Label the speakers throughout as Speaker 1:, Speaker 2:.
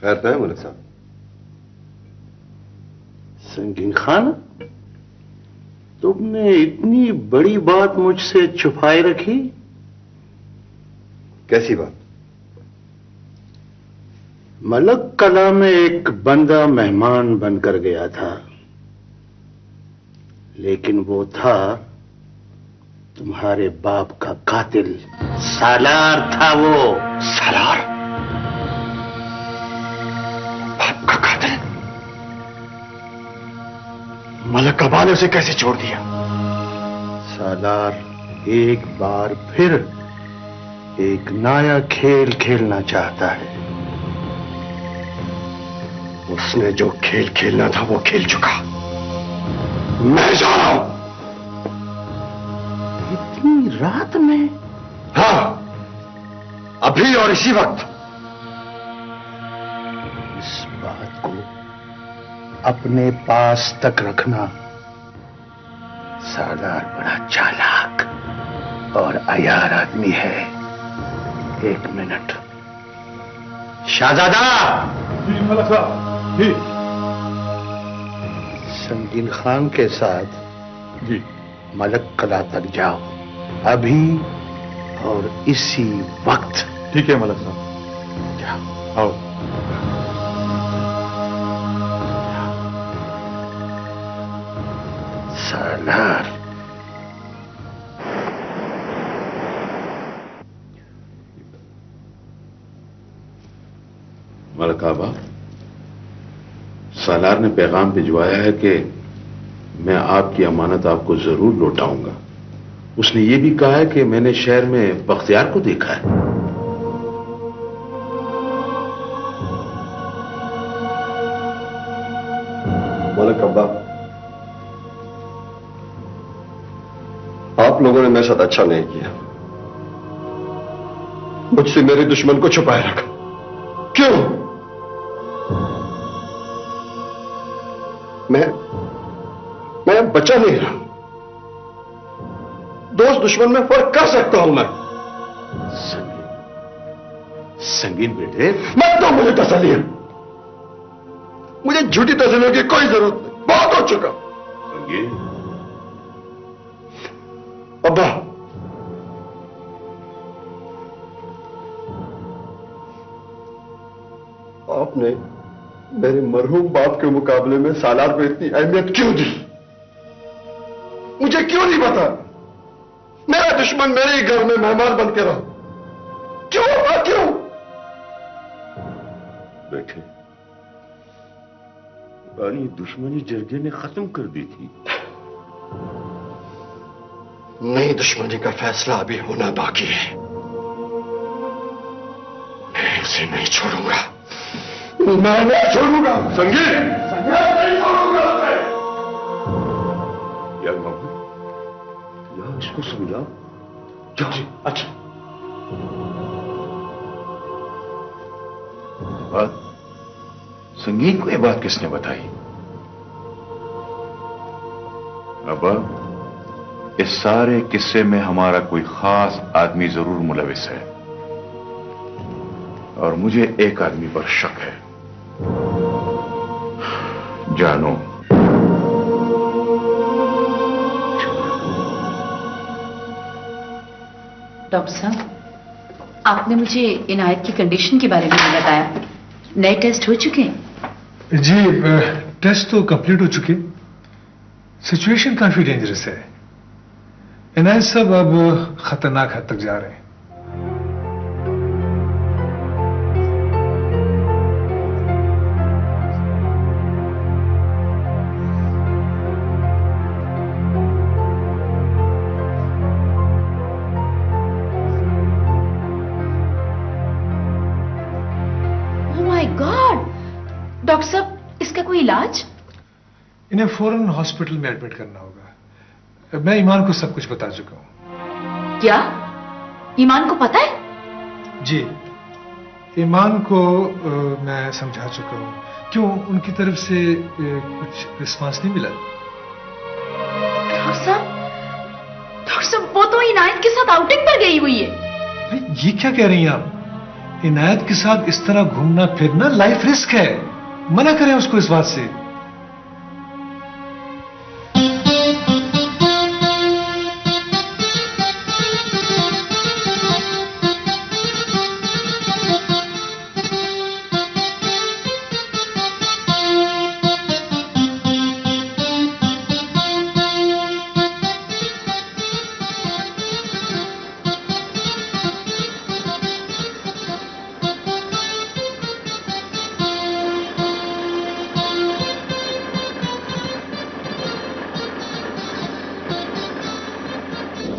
Speaker 1: खैर तो है मलिक साहब?
Speaker 2: संगीन खान, तुमने इतनी बड़ी बात मुझसे छुपाए रखी?
Speaker 1: कैसी बात?
Speaker 2: मलक कला में एक बंदा मेहमान बनकर गया था, लेकिन वो था तुम्हारे बाप का कातिल। सालार था वो।
Speaker 1: सालार? बाप का कातिल? मलक कबा ने उसे कैसे छोड़ दिया?
Speaker 2: सालार एक बार फिर एक नया खेल खेलना चाहता है।
Speaker 1: उसने जो खेल खेलना था वो खेल चुका। मैं जा रहा हूं।
Speaker 2: इतनी रात में?
Speaker 1: हाँ, अभी और इसी वक्त।
Speaker 2: इस बात को अपने पास तक रखना। सालार बड़ा चालाक और अयार आदमी है। 1 मिनट। शहजादा!
Speaker 3: जी मलिक साहब। जी।
Speaker 2: संगीन खान के साथ
Speaker 3: जी
Speaker 2: मलक कला तक जाओ, अभी और इसी वक्त।
Speaker 3: ठीक है मलिक साहब।
Speaker 2: जाओ।
Speaker 3: आओ।
Speaker 2: सालार।
Speaker 4: मलक आबा, सालार ने पैगाम भिजवाया है कि मैं आपकी अमानत आपको जरूर लौटाऊंगा। उसने ये भी कहा है कि मैंने शहर में बख्तियार को देखा है।
Speaker 1: मलक अब्बा, आप लोगों ने मेरे साथ अच्छा नहीं किया। मुझसे मेरे दुश्मन को छुपाए रखा। क्यों? मैं बचा नहीं रहा। दोस्त दुश्मन में फर्क कर सकता हूं मैं।
Speaker 4: संगीन बेटे,
Speaker 1: मत दो मुझे तसल्ली। मुझे झूठी तसल्लियों की कोई जरूरत नहीं। बहुत हो चुका।
Speaker 4: संगीन।
Speaker 1: अब्बा, आपने मेरे मरहूम बाप के मुकाबले में सालार को इतनी अहमियत क्यों दी? मुझे क्यों नहीं पता? मेरा दुश्मन मेरे ही घर में मेहमान बन के रहा। क्यों? क्यों?
Speaker 4: बेटे, पुरानी दुश्मनी जरगे ने खत्म कर दी थी।
Speaker 1: नई दुश्मनी का फैसला अभी होना बाकी है। मैं उसे नहीं छोड़ूंगा। मैं नहीं छोड़ूंगा। संगीत, नहीं छोड़ूंगा उसे।
Speaker 4: यार बाबू, यार इसको समझाओ।
Speaker 1: जी, अच्छा।
Speaker 4: बात संगीत को यह बात किसने बताई? अब्बा, इस सारे किस्से में हमारा कोई खास आदमी जरूर मुलविस है, और मुझे एक आदमी पर शक है। जानो।
Speaker 5: डॉक्टर साहब, आपने मुझे इनायत की कंडीशन के बारे में नहीं बताया। नए टेस्ट हो चुके हैं?
Speaker 3: जी, टेस्ट तो कंप्लीट हो चुके। सिचुएशन काफी डेंजरस है। इनायत साहब अब खतरनाक हद तक जा रहे हैं।
Speaker 5: डॉक्टर साहब, इसका कोई इलाज?
Speaker 3: इन्हें फौरन हॉस्पिटल में एडमिट करना होगा। मैं ईमान को सब कुछ बता चुका हूं।
Speaker 5: क्या ईमान को पता है?
Speaker 3: जी, ईमान को मैं समझा चुका हूं। क्यों, उनकी तरफ से कुछ रिस्पांस नहीं मिला?
Speaker 5: डॉक्टर साहब, वो तो इनायत के साथ आउटिंग पर गई हुई है।
Speaker 3: ये क्या कह रही हैं आप? इनायत के साथ इस तरह घूमना फिरना लाइफ रिस्क है। मना करें उसको इस बात से।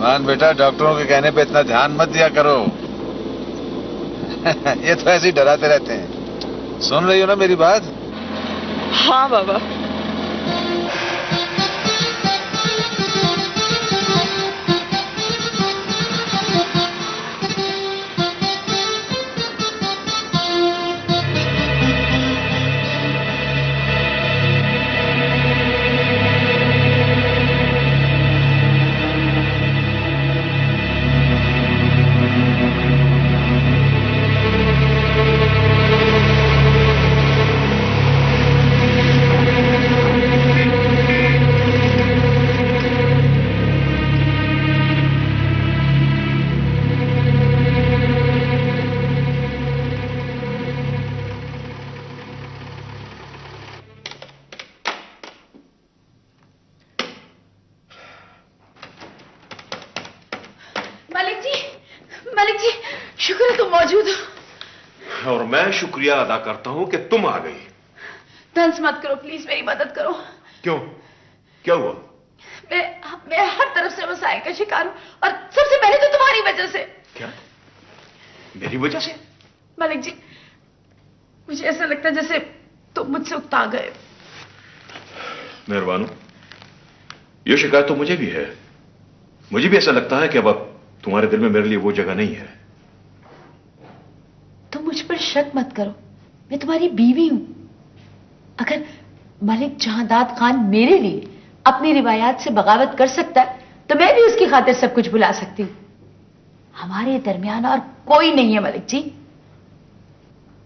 Speaker 6: ईमान बेटा, डॉक्टरों के कहने पे इतना ध्यान मत दिया करो। ये तो ऐसे ही डराते रहते हैं। सुन रही हो ना मेरी बात?
Speaker 7: हाँ बाबा।
Speaker 5: मालिक जी, शुक्र है तुम मौजूद हो।
Speaker 1: और मैं शुक्रिया अदा करता हूं कि तुम आ गई।
Speaker 5: तंज मत करो प्लीज, मेरी मदद करो।
Speaker 1: क्यों? क्या हुआ?
Speaker 5: मैं हर तरफ से मसाइल का शिकार हूं और सबसे पहले तो तुम्हारी वजह से।
Speaker 1: क्या? मेरी वजह से?
Speaker 5: मालिक जी, मुझे ऐसा लगता है जैसे तुम मुझसे उकता गए।
Speaker 1: मेहरबान, ये शिकायत तो मुझे भी है। मुझे भी ऐसा लगता है कि अब तुम्हारे दिल में मेरे लिए वो जगह नहीं है।
Speaker 5: तुम मुझ पर शक मत करो, मैं तुम्हारी बीवी हूं। अगर मलिक जहांदाद खान मेरे लिए अपनी रिवायात से बगावत कर सकता है तो मैं भी उसकी खातिर सब कुछ भुला सकती हूं। हमारे दरमियान और कोई नहीं है मलिक जी।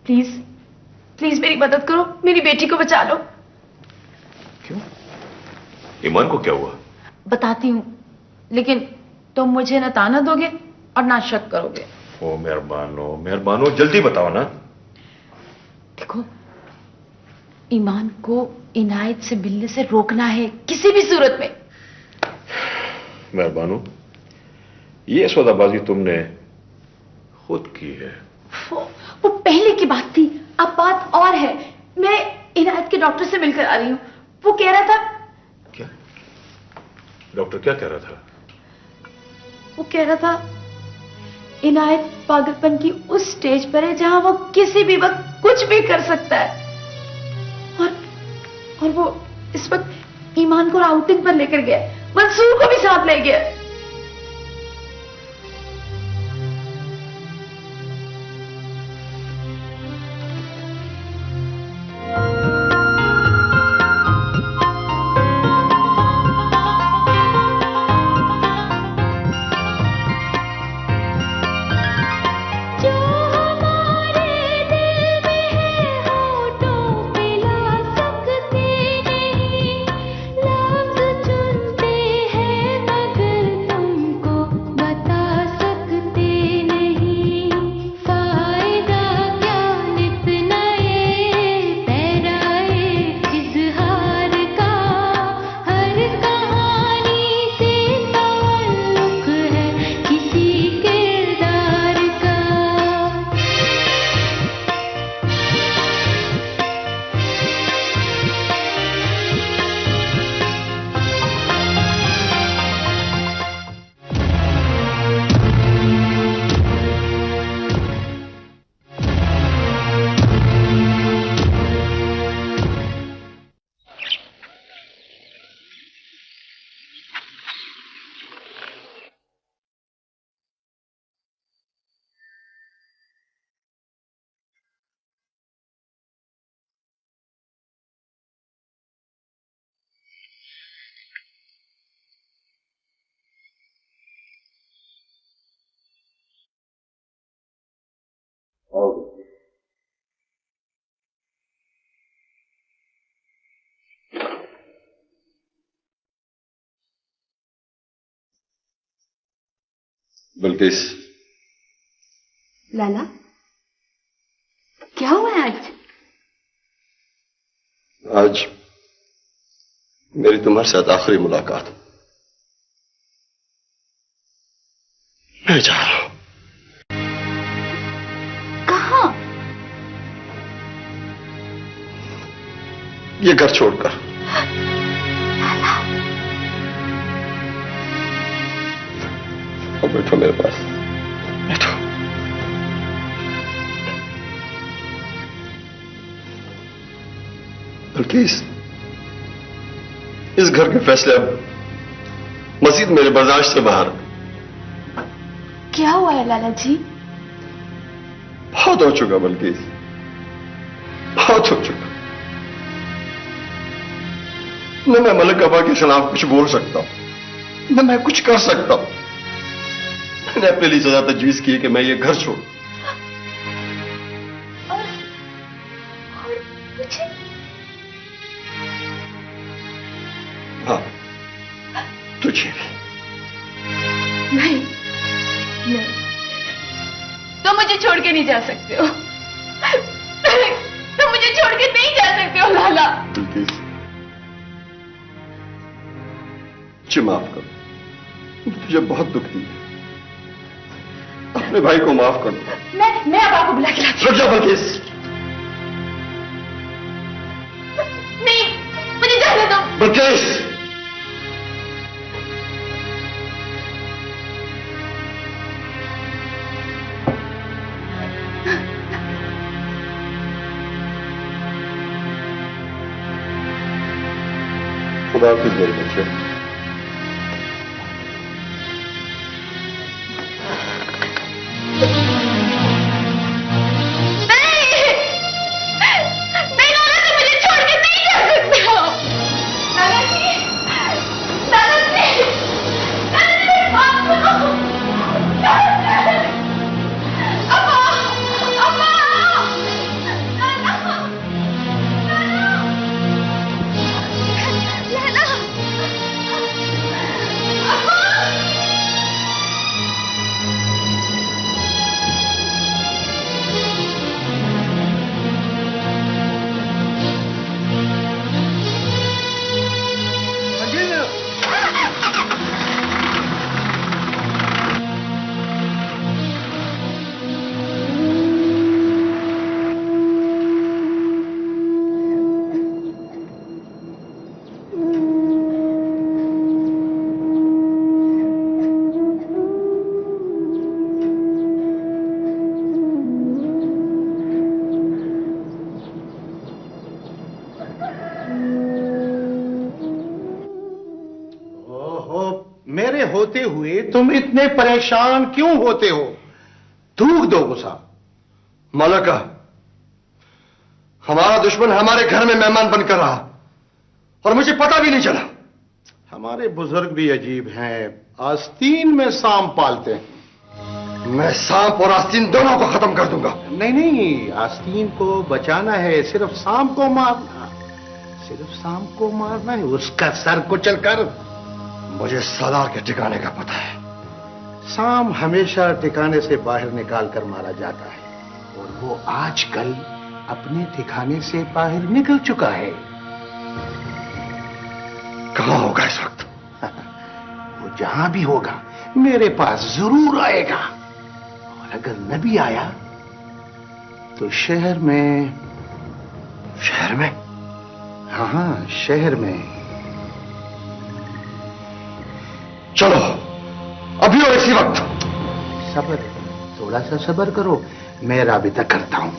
Speaker 5: प्लीज प्लीज मेरी मदद करो, मेरी बेटी को बचा लो।
Speaker 1: क्यों? ईमान को क्या हुआ?
Speaker 5: बताती हूं, लेकिन तुम मुझे न ताना दोगे और ना शक करोगे।
Speaker 1: ओ मेहरबानो, जल्दी बताओ ना।
Speaker 5: देखो, ईमान को इनायत से मिलने से रोकना है किसी भी सूरत में।
Speaker 1: मेहरबानो, ये सौदाबाजी तुमने खुद की है।
Speaker 5: वो पहले की बात थी, अब बात और है। मैं इनायत के डॉक्टर से मिलकर आ रही हूं। वो कह रहा था।
Speaker 1: क्या? डॉक्टर क्या कह रहा था?
Speaker 5: वो कह रहा था इनायत पागलपन की उस स्टेज पर है जहां वो किसी भी वक्त कुछ भी कर सकता है। और वो इस वक्त ईमान को आउटिंग पर लेकर गया, मंसूर को भी साथ ले गया।
Speaker 8: चुनते हैं मगर
Speaker 1: बिल्किस,
Speaker 5: लाला, क्या हुआ आज?
Speaker 1: आज मेरी तुम्हारे साथ आखिरी मुलाकात। मैं जा रहा हूं।
Speaker 5: कहाँ?
Speaker 1: ये घर छोड़कर। अब बैठो मेरे पास, बैठो। बिल्किस, इस घर के फैसले अब मजीद मेरे बर्दाश्त से बाहर।
Speaker 5: क्या हुआ है लाला जी?
Speaker 1: बहुत हो चुका बिल्किस, बहुत हो चुका। न मैं मलिक अबा के खिलाफ कुछ बोल सकता हूं, न मैं कुछ कर सकता हूं। मैंने अपने लिए सजा तजवीज की है कि मैं ये घर छोड़।
Speaker 5: और मुझे?
Speaker 1: हाँ, तुझे भी।
Speaker 5: नहीं, नहीं, तुम मुझे छोड़ के नहीं जा सकते हो। तुम मुझे छोड़ के नहीं जा सकते हो लाला।
Speaker 1: बिल्किस, मुझे माफ करो, तुझे बहुत दुख दिया। अपने भाई को माफ कर दो।
Speaker 5: मैं अब आपको बुला के लाती हूं।
Speaker 1: रुक जा बिल्किस।
Speaker 5: नहीं, मुझे जाने दो।
Speaker 1: बिल्किस, खुदा हाफिज़ मेरे बच्चे।
Speaker 2: मेरे होते हुए तुम इतने परेशान क्यों होते हो? थूक दो गुस्सा।
Speaker 1: मलका, हमारा दुश्मन हमारे घर में मेहमान बनकर रहा और मुझे पता भी नहीं चला।
Speaker 2: हमारे बुजुर्ग भी अजीब हैं, आस्तीन में सांप पालते हैं।
Speaker 1: मैं सांप और आस्तीन दोनों को खत्म कर दूंगा।
Speaker 2: नहीं नहीं, आस्तीन को बचाना है, सिर्फ सांप को मारना, सिर्फ सांप को मारना है, उसका सर कुचल कर।
Speaker 1: मुझे सालार के ठिकाने का पता है।
Speaker 2: सांप हमेशा ठिकाने से बाहर निकाल कर मारा जाता है, और वो आजकल अपने ठिकाने से बाहर निकल चुका है।
Speaker 1: कहां होगा इस वक्त?
Speaker 2: वो जहां भी होगा मेरे पास जरूर आएगा, और अगर न भी आया तो शहर में।
Speaker 1: शहर में?
Speaker 2: हाँ, शहर में।
Speaker 1: चलो अभी और इसी वक्त।
Speaker 2: सब्र, थोड़ा सा सब्र करो, मैं राबिता करता हूं।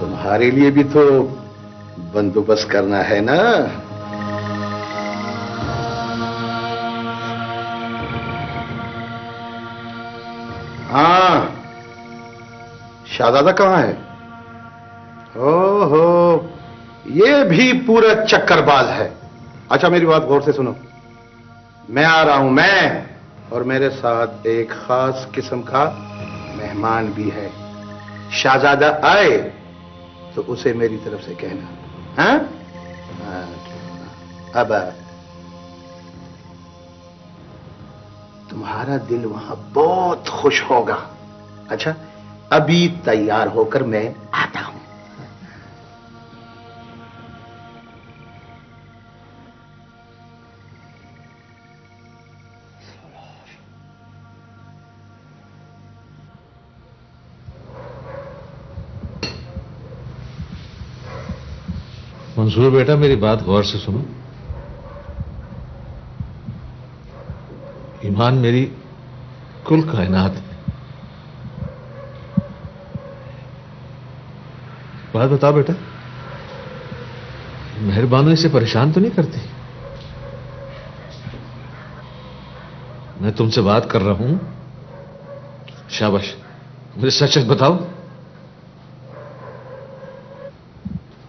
Speaker 2: तुम्हारे लिए भी तो बंदोबस्त करना है ना। हाँ, शाहजादा कहां है? ओहो, ये भी पूरा चक्करबाज है। अच्छा, मेरी बात गौर से सुनो, मैं आ रहा हूं, मैं, और मेरे साथ एक खास किस्म का मेहमान भी है। शाहजादा आए तो उसे मेरी तरफ से कहना। हाँ? अब तुम्हारा दिल वहां बहुत खुश होगा। अच्छा, अभी तैयार होकर मैं आता हूं।
Speaker 8: मंसूर बेटा, मेरी बात गौर से सुनो। ईमान मेरी कुल कायनात है। बात बताओ बेटा, मेहरबानी से परेशान तो नहीं करती? मैं तुमसे बात कर रहा हूं, शाबाश, मुझे सच सच बताओ।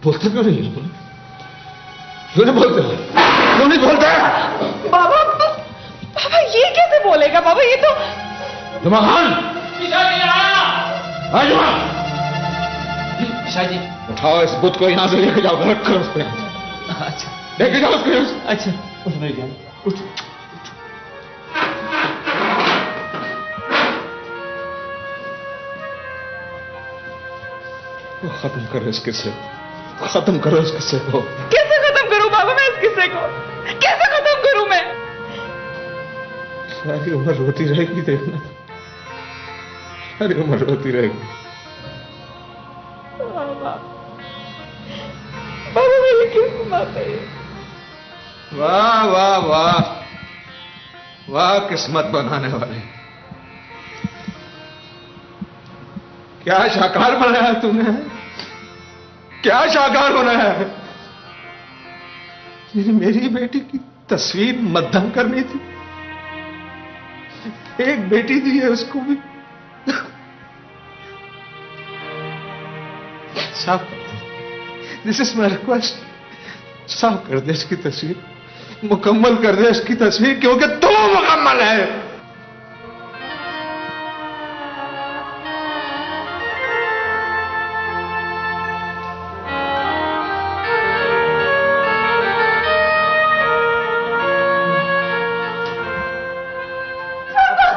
Speaker 8: बोलते क्यों नहीं हो? क्यों नहीं बोलते? क्यों नहीं बोलते?
Speaker 7: बाबा बाबा ये कैसे बोलेगा बाबा? ये तो
Speaker 8: जुमा खान, हाँ जुमा,
Speaker 9: शाह जी।
Speaker 8: उठाओ इस बुत को, यहां से लेके जाओ, रख करो उसको यहां।
Speaker 9: अच्छा
Speaker 8: लेके जाओ उसको यहां से।
Speaker 9: अच्छा, उठ नहीं गया, उठ।
Speaker 8: खत्म करो इस किस्से, खत्म करो इस किस्से को।
Speaker 7: कैसे खत्म करूं बाबा मैं इस किस्से को? कैसे खत्म करूं मैं?
Speaker 8: सारी उम्र रोती रहेगी, देखना, सारी उम्र रोती रहेगी।
Speaker 7: बाबा बाबा मेरी किस्मत है।
Speaker 8: वाह वाह वाह वाह, किस्मत बनाने वाले। क्या शाकार बनाया तूने, क्या शाकार बनाया है। मेरी बेटी की तस्वीर मध्यम करनी थी, एक बेटी दी है, उसको भी साफ कर दे। दिस इज माई रिक्वेस्ट, साफ कर दे इसकी तस्वीर, मुकम्मल कर दे इसकी तस्वीर, क्योंकि तू मुकम्मल है।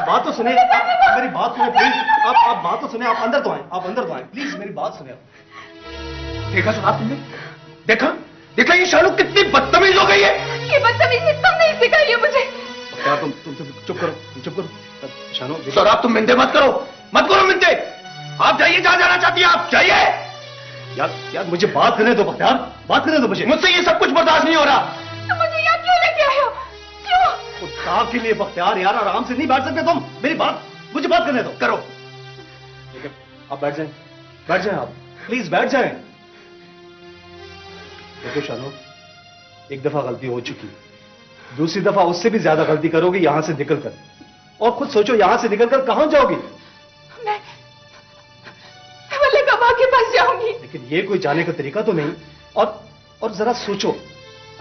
Speaker 10: बात तो सुने, आप मेरी बात सुने प्लीज। आप बात तो सुने, आप अंदर तो आए, आप अंदर तो आए प्लीज, मेरी बात सुने।
Speaker 2: देखा सुना तुमने? देखा देखा, ये शालू कितनी बदतमीज हो गई है।
Speaker 7: ये बदतमीजी तुमने ही सिखाई है मुझे।
Speaker 10: यार तुम चुप करो, तुम चुप करो। शानू
Speaker 2: सर, आप तुम मिनते मत करो, मत करो मिनते। आप जाइए जहां जाना चाहती हैं, आप जाइए।
Speaker 10: यार मुझे बात करने दो बख्तियार, बात करने दो मुझे।
Speaker 2: मुझसे ये सब कुछ बर्दाश्त नहीं हो रहा।
Speaker 7: तुम मुझे यहाँ क्यों लेके आए हो? क्यों?
Speaker 10: साहब के लिए बख्तियार, यार आराम से नहीं बैठ सकते तुम? मेरी बात, मुझे बात करने दो।
Speaker 2: करो,
Speaker 10: ठीक है, आप बैठ जाएं, बैठ जाएं, आप प्लीज बैठ जाएं। देखो शानू, एक दफा गलती हो चुकी, दूसरी दफा उससे भी ज्यादा गलती करोगी यहां से निकलकर। और खुद सोचो, यहां से निकलकर कहां जाओगी?
Speaker 7: मैं मलिक अब्बा के पास जाऊंगी।
Speaker 10: लेकिन ये कोई जाने का तरीका तो नहीं। और जरा सोचो,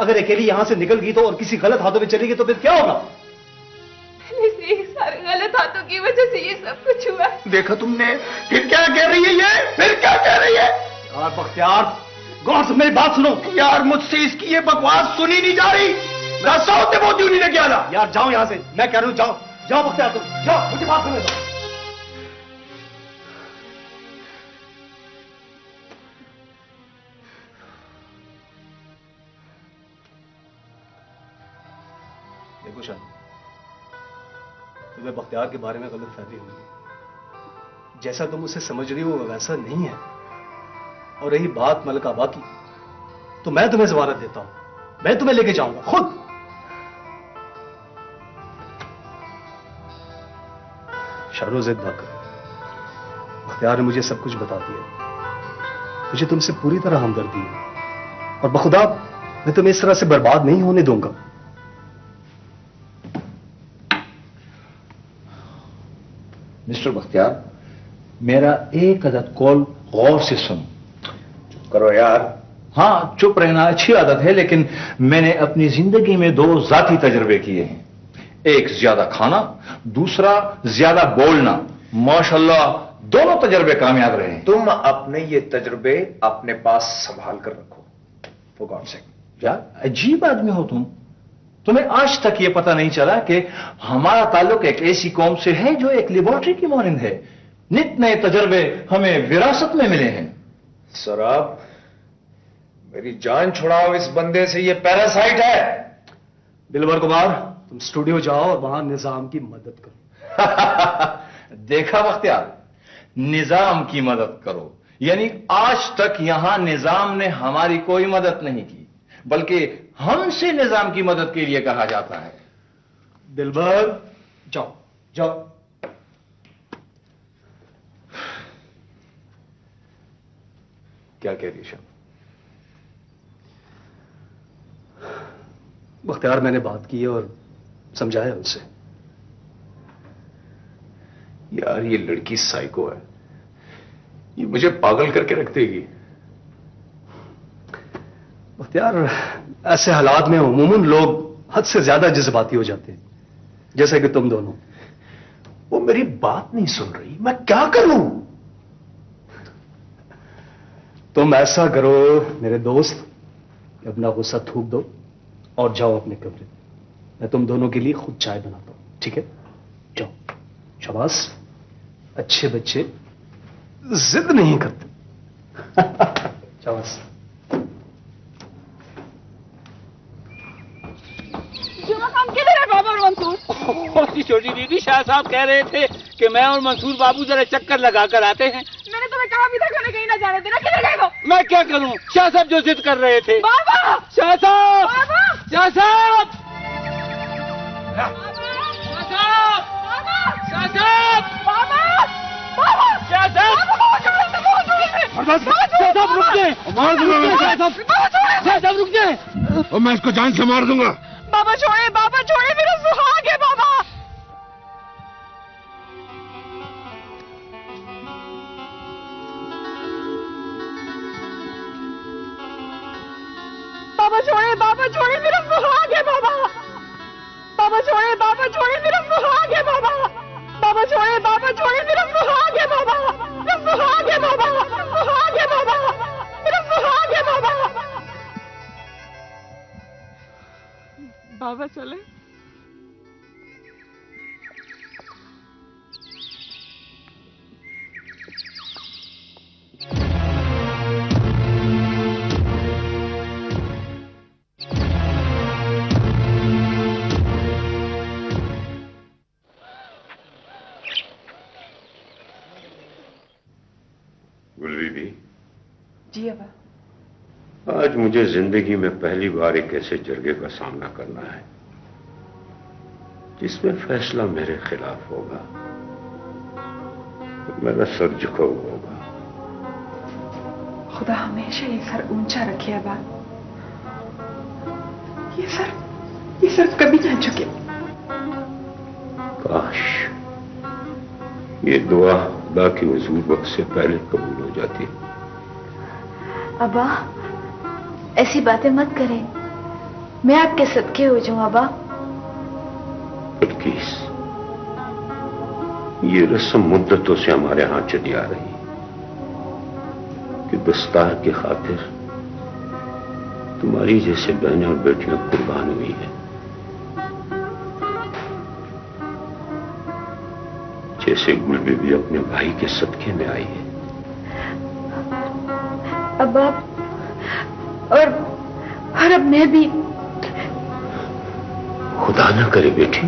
Speaker 10: अगर अकेली यहां से निकल गई तो और किसी गलत हाथों में चली गई तो फिर क्या होगा?
Speaker 7: पहले से ही सारे गलत हाथों की वजह से ये सब कुछ हुआ।
Speaker 2: देखा तुमने, फिर क्या कह रही है ये, फिर क्या कह रही है?
Speaker 10: यार बख्तियार, गौर से मेरी बात सुनो।
Speaker 2: यार मुझसे इसकी ये बकवास सुनी नहीं जा रही। रास्ता होते बहुत ही लेके आना।
Speaker 10: यार जाओ यहां से, मैं कह रहा हूं जाओ, जाओ बख्तियार, तुम जाओ, मुझे बात करने दो। देखो शानू, तुम्हें बख्तियार के बारे में गलत फहमी हुई है। जैसा तुम उसे समझ रही हो वैसा नहीं है। और रही बात मलिक आबा की, तो मैं तुम्हें जमानत देता हूं, मैं तुम्हें लेके जाऊंगा खुद। शानू जिद ना करो, बख्तियार ने मुझे सब कुछ बता दिया। मुझे तुमसे पूरी तरह हमदर्दी है और बखुदा मैं तुम्हें इस तरह से बर्बाद नहीं होने दूंगा।
Speaker 11: मिस्टर बख्तियार, मेरा एक अदद कॉल गौर से सुनो। चुप करो यार। हाँ, चुप रहना अच्छी आदत है, लेकिन मैंने अपनी जिंदगी में दो जाती तजर्बे किए हैं। एक ज्यादा खाना, दूसरा ज्यादा बोलना। माशाल्लाह दोनों तजर्बे कामयाब रहे।
Speaker 12: तुम अपने ये तजर्बे अपने पास संभाल कर रखो। For God sake.
Speaker 11: यार अजीब आदमी हो तुम। तुम्हें आज तक यह पता नहीं चला कि हमारा ताल्लुक एक ऐसी कौम से है जो एक लेबोरेटरी की मानंद है। नित नए तजर्बे हमें विरासत में मिले हैं।
Speaker 12: सराब, मेरी जान छुड़ाओ इस बंदे से, ये पैरासाइट है।
Speaker 10: दिलवर कुमार, तुम स्टूडियो जाओ और वहां निजाम की मदद करो।
Speaker 11: देखा बख्तियार, निजाम की मदद करो, यानी आज तक यहां निजाम ने हमारी कोई मदद नहीं की, बल्कि हमसे निजाम की मदद के लिए कहा जाता है।
Speaker 10: दिलबर, जाओ जाओ।
Speaker 11: क्या कह रही शाम?
Speaker 10: बख्तियार, मैंने बात की है और समझाया उनसे।
Speaker 4: यार ये लड़की साइको है, ये मुझे पागल करके रख देगी।
Speaker 10: बख्तियार, ऐसे हालात में उमूमन लोग हद से ज्यादा जज्बाती हो जाते हैं, जैसे कि तुम दोनों।
Speaker 4: वो मेरी बात नहीं सुन रही, मैं क्या करूं?
Speaker 10: तुम ऐसा करो मेरे दोस्त, अपना गुस्सा थूक दो और जाओ अपने कमरे। मैं तुम दोनों के लिए खुद चाय बनाता हूं, ठीक है? जाओ। शाबाश, अच्छे बच्चे जिद नहीं करते। शाबाश।
Speaker 13: हम किधर है बाबा और मंसूर? छोटी दीदी, शाह साहब कह रहे थे कि मैं और मंसूर बाबू जरा चक्कर लगा कर आते हैं। मैंने तुम्हें कहा भी था कि कहीं ना जाने देना, किधर गए हो? मैं क्या करूं, शाह साहब जो जिद कर रहे थे। बाबा! शाह साहब! बाबा! शाह साहब! शाह साहब! शाह साहब! बाबा! बाबा! शाह साहब! शाह साहब रुक जाए, मार दूंगा। शाह साहब रुक जाए,
Speaker 4: और मैं इसको जान से मार दूंगा।
Speaker 13: बाबा छोड़े, मेरा सुहाग है बाबा। बाबा छोड़े, मेरा सुहाग है बाबा। बाबा छोड़े, मेरा सुहाग है बाबा। बाबा छोड़े, मेरा सुहाग है बाबा। मेरा सुहाग है बाबा, सुहाग है बाबा, मेरा सुहाग है बाबा। बाबा चले?
Speaker 4: गुलबीबी
Speaker 7: जी अबा।
Speaker 4: आज मुझे जिंदगी में पहली बार एक ऐसे जरगे का सामना करना है जिसमें फैसला मेरे खिलाफ होगा, मेरा सर झुका हुआ होगा।
Speaker 7: खुदा हमेशा ये सर ऊंचा रखे अबा। ये सर कभी ना झुके।
Speaker 4: काश ये दुआ खुदा की हुजूर वक्त से पहले कबूल हो जाती।
Speaker 5: अबा, ऐसी बातें मत करें, मैं आपके सदके हो जाऊं अबा।
Speaker 4: बल्किस, ये रस्म मुद्दतों से हमारे यहां चली आ रही है कि दस्तार की खातिर तुम्हारी जैसे बहनें और बेटियां कुर्बान हुई हैं, जैसे गुलबीबी अपने भाई के सदके में आई है।
Speaker 5: अब आप और अब मैं भी।
Speaker 4: खुदा न करे बेटी,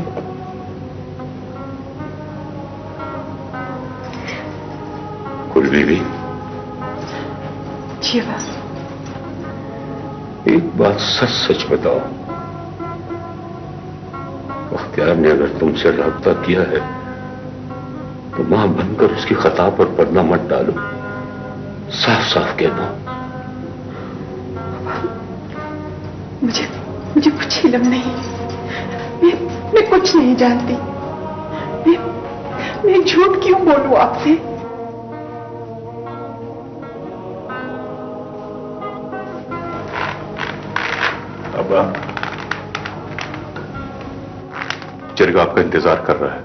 Speaker 4: गुलबीबी
Speaker 7: जी बस
Speaker 4: एक बात सच सच बताओ, बख्तियार ने अगर तुमसे राब्ता किया है तो मां बनकर उसकी खता पर पर्दा मत डालो, साफ साफ कह दो।
Speaker 7: मुझे कुछ इल्म नहीं, मैं कुछ नहीं जानती। मैं झूठ क्यों बोलूं आपसे?
Speaker 4: अब्बा, जरगा आपका इंतजार कर रहा है।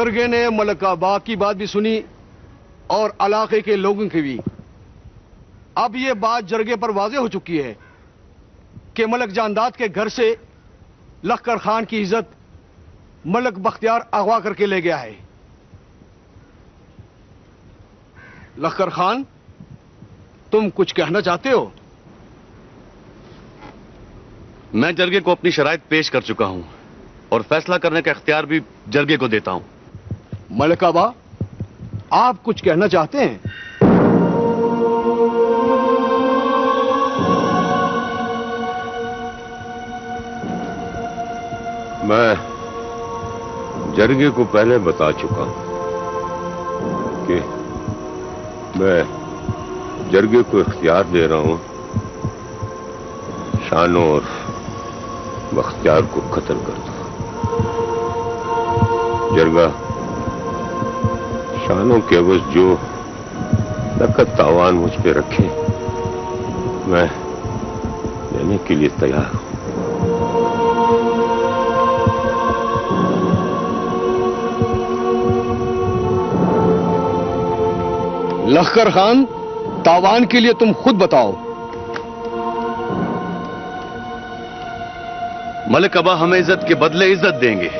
Speaker 14: जरगे ने मलक आबा की बात भी सुनी और इलाके के लोगों की भी। अब यह बात जरगे पर वाज़ेह हो चुकी है कि मलक जानदाद के घर से लखकर खान की इज्जत मलक बख्तियार अगवा करके ले गया है। लखकर खान, तुम कुछ कहना चाहते हो?
Speaker 1: मैं जरगे को अपनी शराइत पेश कर चुका हूं और फैसला करने का इख्तियार भी जरगे को देता हूं।
Speaker 14: मलक आबा, आप कुछ कहना चाहते हैं?
Speaker 4: मैं जरगे को पहले बता चुका हूं कि मैं जरगे को इख्तियार दे रहा हूं शानो और बख्तियार को कत्ल कर दो। जरगा शानो के एवज जो नकद तावान मुझ पे रखे मैं देने के लिए तैयार हूं।
Speaker 14: लखकर खान, तावान के लिए तुम खुद बताओ।
Speaker 1: मलिक अबा हमें इज्जत के बदले इज्जत देंगे।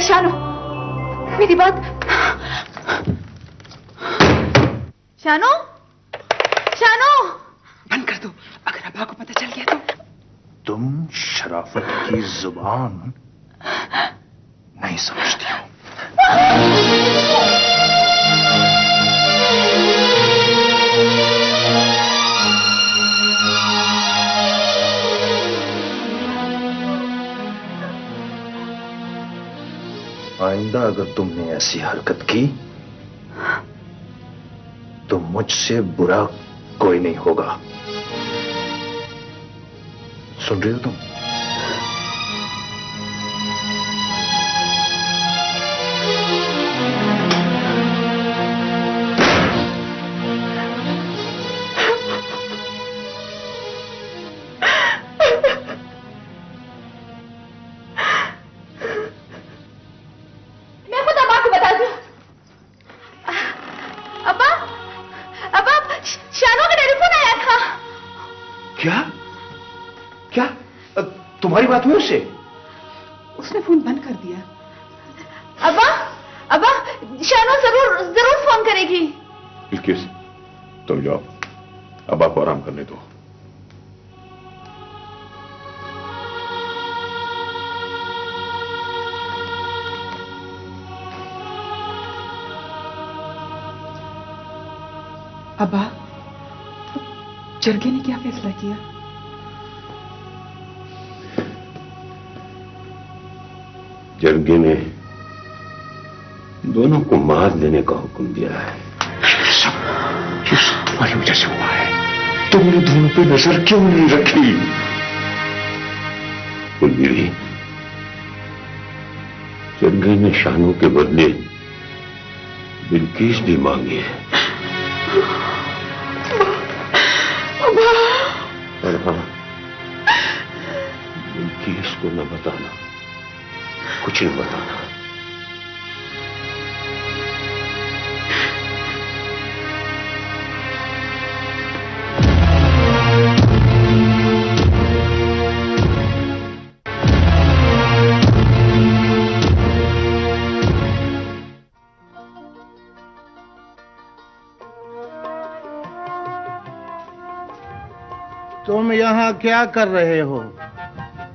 Speaker 7: शानो, मेरी बात। शानो, शानो,
Speaker 11: बंद कर दो। अगर अब्बा को पता चल गया तो तुम शराफत की जुबान नहीं समझती हो। आइंदा अगर तुमने ऐसी हरकत की तो मुझसे बुरा कोई नहीं होगा। सुन रही हो तुम? तुम्हारी बात हुई उससे?
Speaker 7: उसने फोन बंद कर दिया। अब्बा, अब्बा, शानो जरूर फोन करेगी।
Speaker 4: बिल्किस, तुम जाओ, अब आपको आराम करने दो।
Speaker 15: अब्बा, जरगे ने क्या फैसला किया?
Speaker 4: जरगे ने दोनों को मार देने का हुक्म दिया है।
Speaker 11: सब तुम्हारी वजह से हुआ है। तुमने दोनों पे नजर क्यों नहीं रखी?
Speaker 4: कुलबीरी, जरगे ने शानों के बदले बिल्किस भी मांगी है। और हाँ, बिल्किस को न बताना, कुछ न बताना।
Speaker 2: तुम यहाँ क्या कर रहे हो?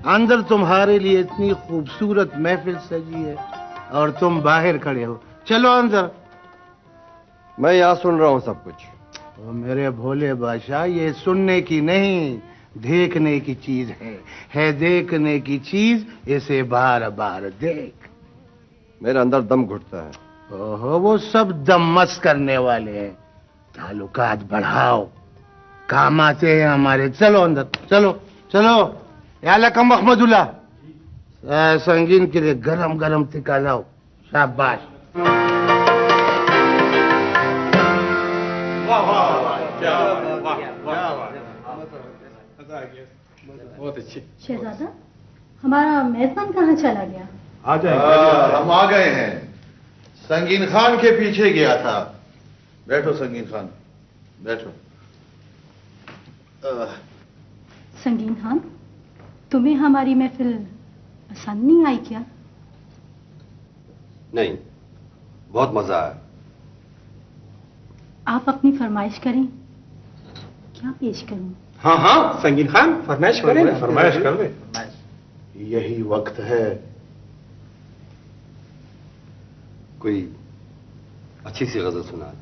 Speaker 2: अंदर तुम्हारे लिए इतनी खूबसूरत महफिल सजी है और तुम बाहर खड़े हो। चलो अंदर।
Speaker 1: मैं यहाँ सुन रहा हूँ सब कुछ।
Speaker 2: ओ मेरे भोले बादशाह, ये सुनने की नहीं, देखने की चीज है देखने की चीज। इसे बार बार देख।
Speaker 1: मेरे अंदर दम घुटता है।
Speaker 2: ओहो, वो सब दम मस्त करने वाले हैं। ताल्लुकात बढ़ाओ, काम आते हैं हमारे। चलो अंदर, चलो चलो। यालकम महमदुल्ला, संगीन के लिए गरम गरम टिक्का लाओ। शाबाश।
Speaker 10: बहुत अच्छी।
Speaker 16: शहजादा, हमारा मेजबान कहाँ चला गया?
Speaker 2: आ जाए। हम आ गए हैं। संगीन खान के पीछे गया था। बैठो संगीन खान, बैठो।
Speaker 16: संगीन खान, तुम्हें हमारी महफिल पसंद नहीं आई क्या?
Speaker 1: नहीं, बहुत मजा आया।
Speaker 16: आप अपनी फरमाइश करें, क्या पेश करूं?
Speaker 10: हाँ हाँ संगीन खान, फरमाइश करें ना।
Speaker 2: फरमाइश कर दे। यही वक्त है।
Speaker 1: कोई अच्छी सी गजल सुना।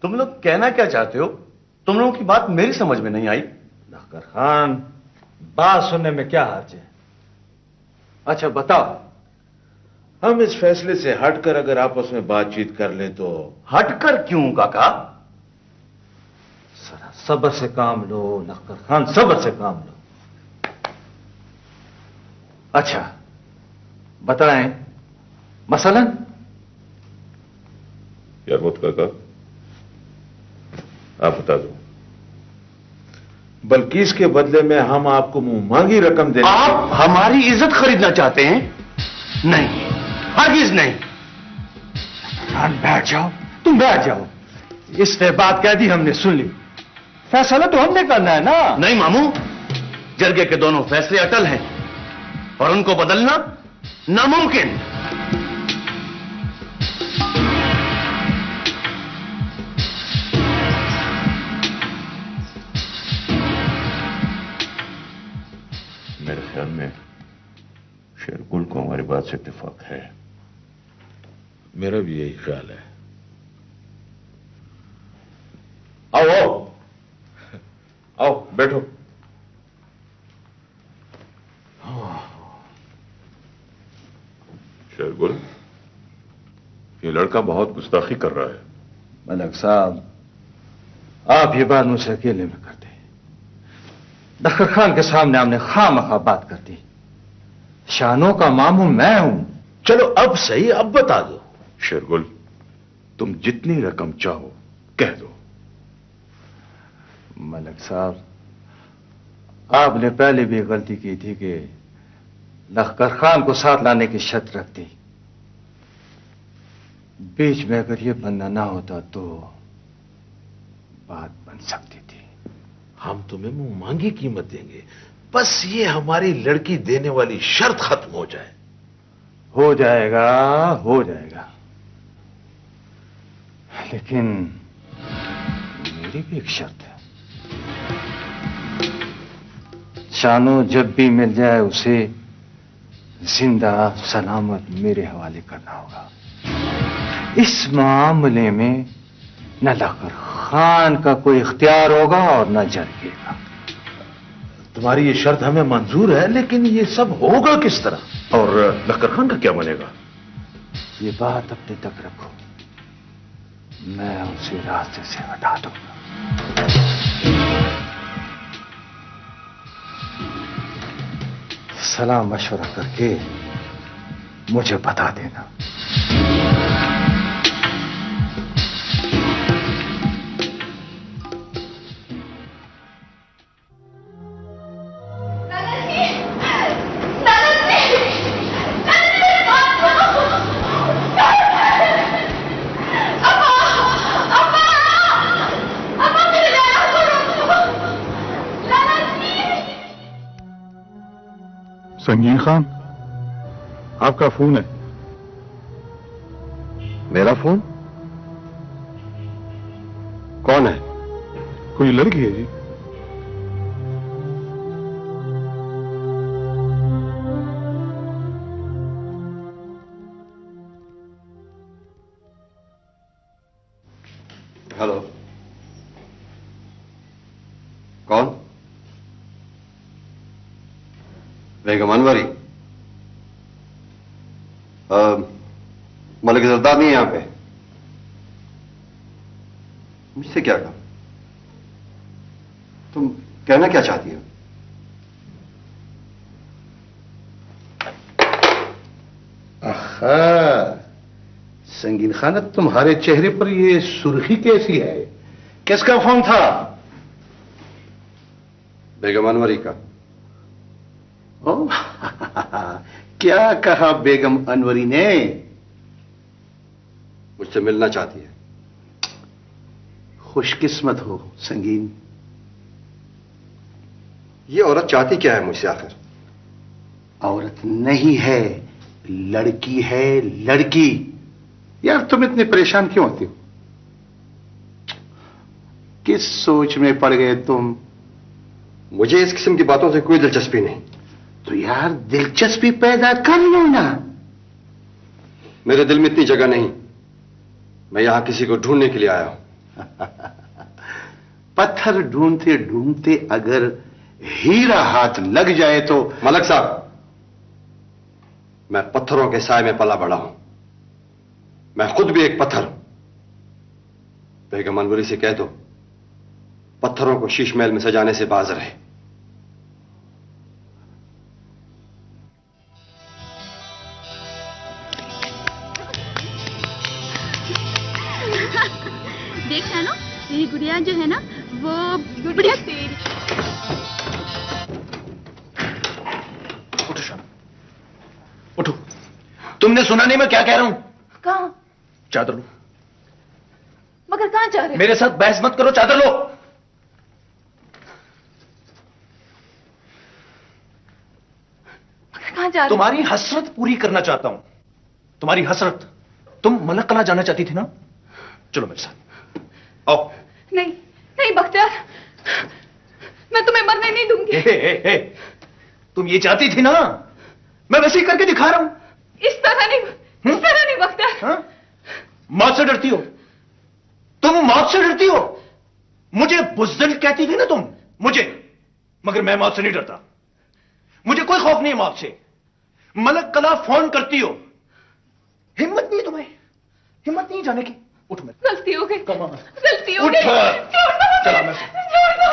Speaker 10: तुम लोग कहना क्या चाहते हो? तुम लोगों की बात मेरी समझ में नहीं आई।
Speaker 12: लखकर खान, बात सुनने में क्या हर्ज है?
Speaker 10: अच्छा बताओ।
Speaker 12: हम इस फैसले से हटकर अगर आपस में बातचीत कर ले तो।
Speaker 10: हटकर क्यों काका?
Speaker 12: जरा सब्र से काम लो लखकर खान, सब्र से काम लो।
Speaker 10: अच्छा बताएं मसलन।
Speaker 4: यार मत काका, आप बता दो।
Speaker 12: बल्कि इसके बदले में हम आपको मुंह मांगी रकम दें।
Speaker 10: आप हमारी इज्जत खरीदना चाहते हैं? नहीं, हरगिज नहीं।
Speaker 11: बैठ जाओ, तुम बैठ जाओ। इसने बात कह दी, हमने सुन ली। फैसला तो हमने करना है ना।
Speaker 10: नहीं मामू, जरगे के दोनों फैसले अटल हैं और उनको बदलना नामुमकिन।
Speaker 4: मेरे ख्याल में शेरगुल को हमारी बात से इत्तेफाक है।
Speaker 12: मेरा भी यही ख्याल है।
Speaker 4: आओ आओ आओ, बैठो। शेरगुल, ये लड़का बहुत गुस्ताखी कर रहा है।
Speaker 11: मलक साहब, आप ये बात मुझसे अकेले में कर दें। लखकर खान के सामने हमने खामखा बात कर दी। शानों का मामू मैं हूं।
Speaker 4: चलो अब सही, अब बता दो। शेरगुल, तुम जितनी रकम चाहो कह दो।
Speaker 11: मलक साहब, आपने पहले भी गलती की थी कि लखकर खान को साथ लाने की शर्त रख दी। बीच में अगर ये बंदा ना होता तो बात बन सकती थी।
Speaker 4: हम तुम्हें मुंह मांगी कीमत देंगे, बस ये हमारी लड़की देने वाली शर्त खत्म हो जाए।
Speaker 11: हो जाएगा, हो जाएगा, लेकिन मेरी भी एक शर्त है। शानो जब भी मिल जाए उसे जिंदा सलामत मेरे हवाले करना होगा। इस मामले में न लखकर खान का कोई इख्तियार होगा और न जरगे का।
Speaker 4: तुम्हारी ये शर्त हमें मंजूर है, लेकिन ये सब होगा किस तरह? और लखकर खान का क्या बनेगा?
Speaker 11: ये बात अपने तक रखो, मैं उसे रास्ते से हटा दूंगा। सलाह मशवरा करके मुझे बता देना।
Speaker 2: संगीन खान, आपका फोन है।
Speaker 1: मेरा फोन? कौन है?
Speaker 2: कोई लड़की है जी।
Speaker 1: हेलो, कौन? बेगम अनवरी? मलिक जरदार नहीं है यहां पे। मुझसे क्या कहा? तुम कहना क्या चाहती हो?
Speaker 2: आहा, संगीन खान, तुम्हारे चेहरे पर ये सुर्खी कैसी है? किसका फोन था?
Speaker 1: बेगम अनवरी का।
Speaker 2: ओ, क्या कहा बेगम अनवरी ने?
Speaker 1: मुझसे मिलना चाहती है।
Speaker 2: खुशकिस्मत हो संगीन।
Speaker 1: ये औरत चाहती क्या है मुझसे आखिर?
Speaker 2: औरत नहीं है, लड़की है, लड़की। यार तुम इतने परेशान क्यों होते हो? किस सोच में पड़ गए तुम?
Speaker 1: मुझे इस किस्म की बातों से कोई दिलचस्पी नहीं।
Speaker 2: तो यार दिलचस्पी पैदा कर लो ना।
Speaker 1: मेरे दिल में इतनी जगह नहीं। मैं यहां किसी को ढूंढने के लिए आया हूं।
Speaker 2: पत्थर ढूंढते ढूंढते अगर हीरा हाथ लग जाए तो।
Speaker 1: मलक साहब, मैं पत्थरों के साए में पला बड़ा हूं। मैं खुद भी एक पत्थर हूं। बेगम अनवरी से कह दो पत्थरों को शीश महल में सजाने से बाज रहे।
Speaker 17: देख शानो, तेरी गुड़िया जो है ना वो
Speaker 7: गुड़िया तेरी।
Speaker 14: उठो शानो, उठो। तुमने सुना नहीं मैं क्या कह रहा हूं?
Speaker 7: कहां?
Speaker 14: चादर लो।
Speaker 7: मगर कहां जा रहे हो?
Speaker 14: मेरे साथ बहस मत करो, चादर लो।
Speaker 7: मगर कहां जा रहे हो?
Speaker 14: तुम्हारी हसरत पूरी करना चाहता हूं। तुम्हारी हसरत। तुम मलक कला जाना चाहती थी ना? चलो मेरे साथ आओ।
Speaker 7: नहीं नहीं बख्तियार, मैं तुम्हें मरने नहीं दूंगी।
Speaker 14: तुम ये चाहती थी ना? मैं वैसे ही करके दिखा रहा हूं।
Speaker 7: इस तरह नहीं बख्तियार।
Speaker 14: मौत से डरती हो तुम? मौत से डरती हो? मुझे बुज़दिल कहती थी ना तुम मुझे, मगर मैं मौत से नहीं डरता। मुझे कोई खौफ नहीं है मौत से। मलक कला फोन करती हो, हिम्मत नहीं तुम्हें? हिम्मत नहीं जाने की? उठ मेरे।
Speaker 7: गलती हो गई, गलती हो
Speaker 14: उठ।
Speaker 7: गई। छोड़ दो,
Speaker 14: चला मैं।
Speaker 7: छोड़ दो।